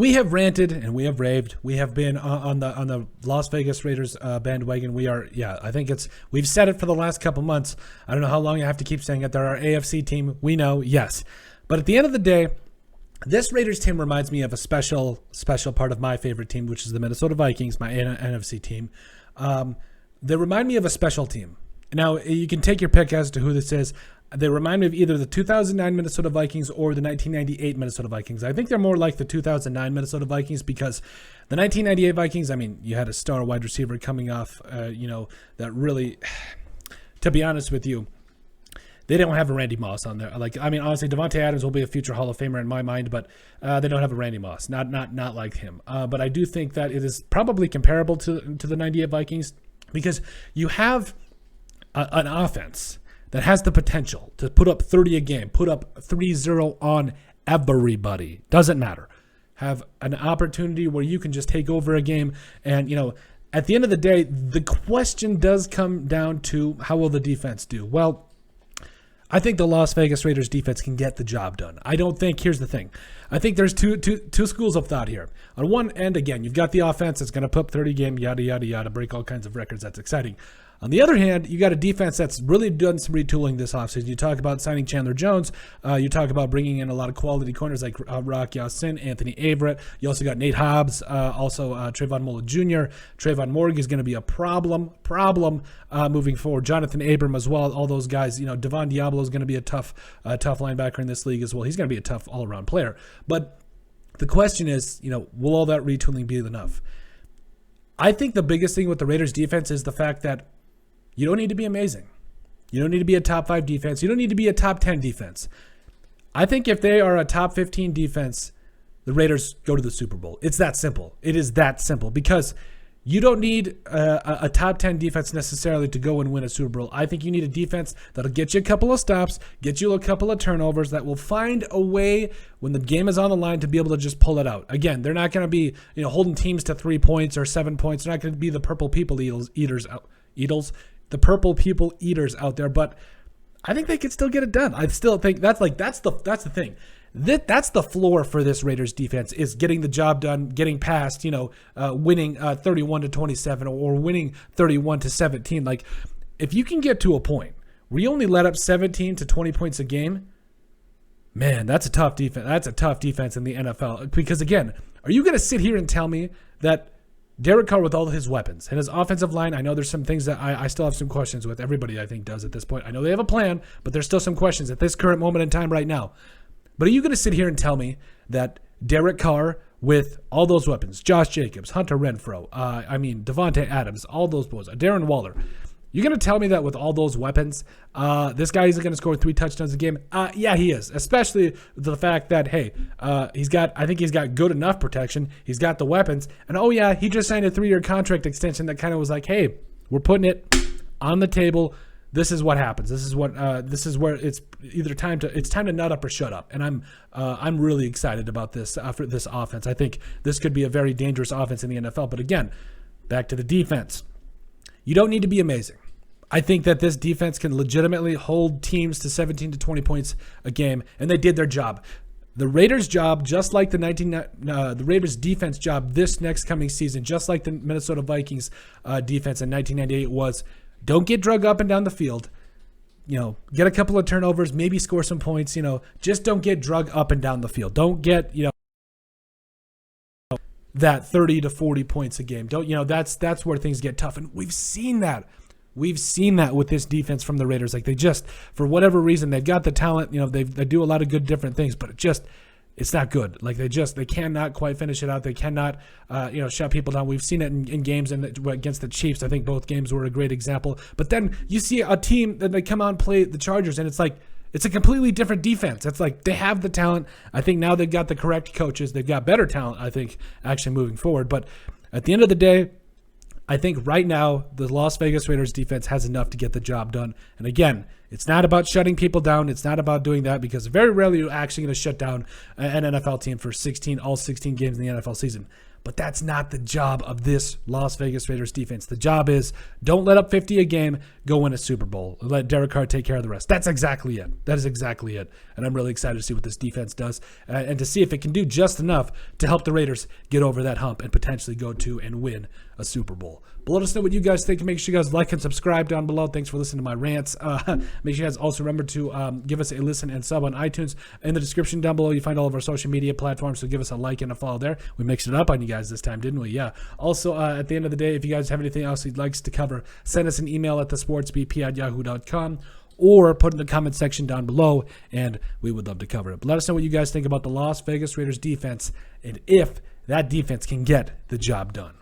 We have ranted and we have raved. We have been on the Las Vegas Raiders bandwagon. I think we've said it for the last couple months. I don't know how long I have to keep saying it. They're our AFC team. We know, yes. But at the end of the day, this Raiders team reminds me of a special part of my favorite team, which is the Minnesota Vikings, my NFC team. They remind me of a special team. Now, you can take your pick as to who this is. They remind me of either the 2009 Minnesota Vikings or the 1998 Minnesota Vikings. I think they're more like the 2009 Minnesota Vikings because the 1998 Vikings, I mean, you had a star wide receiver coming off, that really, to be honest with you, they don't have a Randy Moss on there. Honestly, Davante Adams will be a future Hall of Famer in my mind, but they don't have a Randy Moss, not like him. But I do think that it is probably comparable to the 98 Vikings because you have an offense that has the potential to put up 30 a game, put up 3-0 on everybody. Doesn't matter. Have an opportunity where you can just take over a game. And, at the end of the day, the question does come down to how will the defense do? Well, I think the Las Vegas Raiders defense can get the job done. Here's the thing. I think there's two schools of thought here. On one end, again, you've got the offense that's going to put up 30 game, yada, yada, yada, break all kinds of records. That's exciting. On the other hand, you got a defense that's really done some retooling this offseason. You talk about signing Chandler Jones. You talk about bringing in a lot of quality corners like Rock Ya-Sin, Anthony Averett. You also got Nate Hobbs, also Tre'von Mullen Jr. Trayvon Morgan is going to be a problem moving forward. Jonathan Abram as well. All those guys. Devon Diablo is going to be a tough linebacker in this league as well. He's going to be a tough all-around player. But the question is, will all that retooling be enough? I think the biggest thing with the Raiders defense is the fact that you don't need to be amazing. You don't need to be a top 5 defense. You don't need to be a top 10 defense. I think if they are a top 15 defense, the Raiders go to the Super Bowl. It's that simple. It is that simple because you don't need a top 10 defense necessarily to go and win a Super Bowl. I think you need a defense that'll get you a couple of stops, get you a couple of turnovers, that will find a way when the game is on the line to be able to just pull it out. Again, they're not going to be holding teams to 3 points or 7 points. They're not going to be the purple people eaters out there, but I think they could still get it done. I still think that's the thing. That's the floor for this Raiders defense is getting the job done, getting past, winning 31-27 or winning 31-17. Like, if you can get to a point where you only let up 17 to 20 points a game, man, that's a tough defense. That's a tough defense in the NFL. Because again, are you going to sit here and tell me that Derek Carr, with all his weapons and his offensive line, I know there's some things that I still have some questions with. Everybody, I think, does at this point. I know they have a plan, but there's still some questions at this current moment in time right now. But are you going to sit here and tell me that Derek Carr, with all those weapons, Josh Jacobs, Hunter Renfrow, Davante Adams, all those boys, Darren Waller, you're going to tell me that with all those weapons, this guy isn't going to score 3 touchdowns a game? Yeah, he is, especially the fact that, hey, I think he's got good enough protection. He's got the weapons. And, oh, yeah, he just signed a 3-year contract extension that kind of was like, hey, we're putting it on the table. This is what happens. This is where it's either time to nut up or shut up. And I'm really excited about this for this offense. I think this could be a very dangerous offense in the NFL. But again, back to the defense. You don't need to be amazing. I think that this defense can legitimately hold teams to 17 to 20 points a game, and they did their job. The Raiders' job, just like the Raiders' defense job this next coming season, just like the Minnesota Vikings defense in 1998 was, don't get drug up and down the field. Get a couple of turnovers, maybe score some points. Just don't get drug up and down the field. Don't get that 30 to 40 points a game. That's where things get tough, and we've seen that. We've seen that with this defense from the Raiders. Like, they just, for whatever reason, they've got the talent. They do a lot of good different things, but it's not good. Like, they cannot quite finish it out. They cannot, shut people down. We've seen it in games against the Chiefs. I think both games were a great example. But then you see a team that they come on play the Chargers, and it's like, it's a completely different defense. It's like they have the talent. I think now they've got the correct coaches. They've got better talent, I think, actually moving forward. But at the end of the day, I think right now the Las Vegas Raiders defense has enough to get the job done. And again, it's not about shutting people down. It's not about doing that, because very rarely you're actually going to shut down an NFL team for all 16 games in the NFL season. but that's not the job of this Las Vegas Raiders defense. The job is don't let up 50 a game, go win a Super Bowl. Let Derek Carr take care of the rest. That's exactly it. That is exactly it. And I'm really excited to see what this defense does and to see if it can do just enough to help the Raiders get over that hump and potentially go to and win a Super Bowl. But let us know what you guys think. Make sure you guys like and subscribe down below. Thanks for listening to my rants. Make sure you guys also remember to give us a listen and sub on iTunes. In the description down below, you find all of our social media platforms, so give us a like and a follow there. We mixed it up on you guys this time, didn't we? Yeah. Also, at the end of the day, if you guys have anything else you'd like us to cover, send us an email at thesportsbp@yahoo.com or put in the comment section down below, and we would love to cover it. But let us know what you guys think about the Las Vegas Raiders defense and if that defense can get the job done.